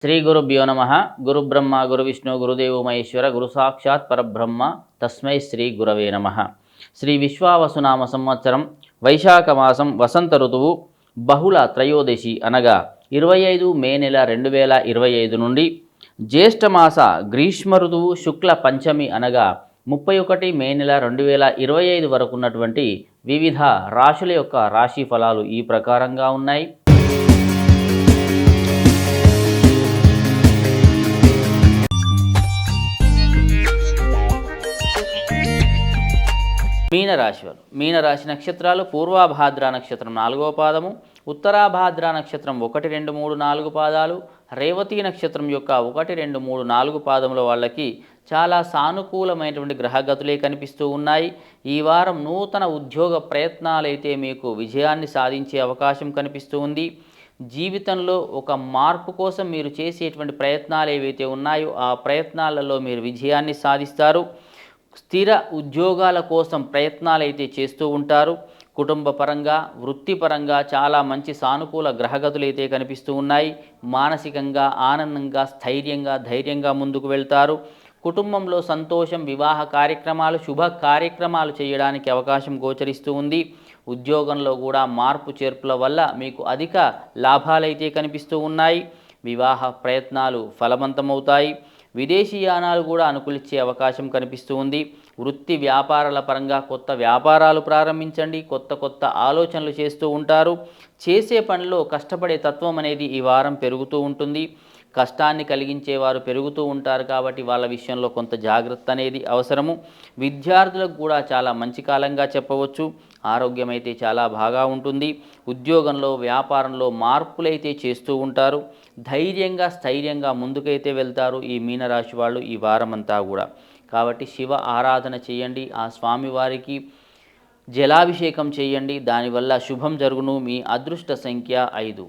శ్రీ గురుభ్యో నమ. గురుబ్రహ్మ గురువిష్ణు గురుదేవో మహేశ్వర గురు సాక్షాత్ పరబ్రహ్మ తస్మై శ్రీ గురవే నమ. శ్రీ విశ్వావసునామ సంవత్సరం వైశాఖ మాసం వసంత ఋతువు బహుళ త్రయోదశి అనగా 25 మే నెల 2025 నుండి జ్యేష్ఠమాస గ్రీష్మ ఋతువు శుక్ల పంచమి అనగా 31 మే నెల 2025 వరకు ఉన్నటువంటి వివిధ రాశుల యొక్క రాశి ఫలాలు ఈ ప్రకారంగా ఉన్నాయి. మీనరాశి నక్షత్రాలు పూర్వాభాద్ర నక్షత్రం 4వ పాదము, ఉత్తరాభాద్ర నక్షత్రం 1, 2, 3, 4 పాదాలు, రేవతి నక్షత్రం యొక్క 1, 2, 3, 4 పాదముల వాళ్ళకి చాలా సానుకూలమైనటువంటి గ్రహగతులే కనిపిస్తూ ఉన్నాయి. ఈ వారం నూతన ఉద్యోగ ప్రయత్నాలైతే మీకు విజయాన్ని సాధించే అవకాశం కనిపిస్తూ ఉంది. జీవితంలో ఒక మార్పు కోసం మీరు చేసేటువంటి ప్రయత్నాలు ఏవైతే ఉన్నాయో ఆ ప్రయత్నాలలో మీరు విజయాన్ని సాధిస్తారు. స్థిర ఉద్యోగాల కోసం ప్రయత్నాలు అయితే చేస్తూ ఉంటారు. కుటుంబ పరంగా వృత్తిపరంగా చాలా మంచి సానుకూల గ్రహగతులు అయితే కనిపిస్తూ ఉన్నాయి. మానసికంగా ఆనందంగా స్థైర్యంగా ధైర్యంగా ముందుకు వెళ్తారు. కుటుంబంలో సంతోషం, వివాహ కార్యక్రమాలు, శుభ కార్యక్రమాలు చేయడానికి అవకాశం గోచరిస్తూ ఉంది. ఉద్యోగంలో కూడా మార్పు చేర్పుల వల్ల మీకు అధిక లాభాలైతే కనిపిస్తూ ఉన్నాయి. వివాహ ప్రయత్నాలు ఫలవంతమవుతాయి. విదేశీయానాలు కూడా అనుకూలించే అవకాశం కనిపిస్తూ ఉంది. వృత్తి వ్యాపారాల పరంగా కొత్త వ్యాపారాలు ప్రారంభించండి. కొత్త ఆలోచనలు చేస్తూ ఉంటారు. చేసే పనిలో కష్టపడే తత్వం అనేది ఈ వారం పెరుగుతూ ఉంటుంది. కష్టాన్ని కలిగించేవారు పెరుగుతూ ఉంటారు కాబట్టి వాళ్ళ విషయంలో కొంత జాగ్రత్త అనేది అవసరము. విద్యార్థులకు కూడా చాలా మంచి కాలంగా చెప్పవచ్చు. ఆరోగ్యం అయితే చాలా బాగా ఉంటుంది. ఉద్యోగంలో వ్యాపారంలో మార్పులైతే చేస్తూ ఉంటారు. ధైర్యంగా స్థైర్యంగా ముందుకైతే వెళ్తారు ఈ మీనరాశి వాళ్ళు ఈ వారమంతా కూడా. కాబట్టి శివ ఆరాధన చేయండి. ఆ స్వామివారికి జలాభిషేకం చేయండి. దానివల్ల శుభం జరుగును. మీ అదృష్ట సంఖ్య 5.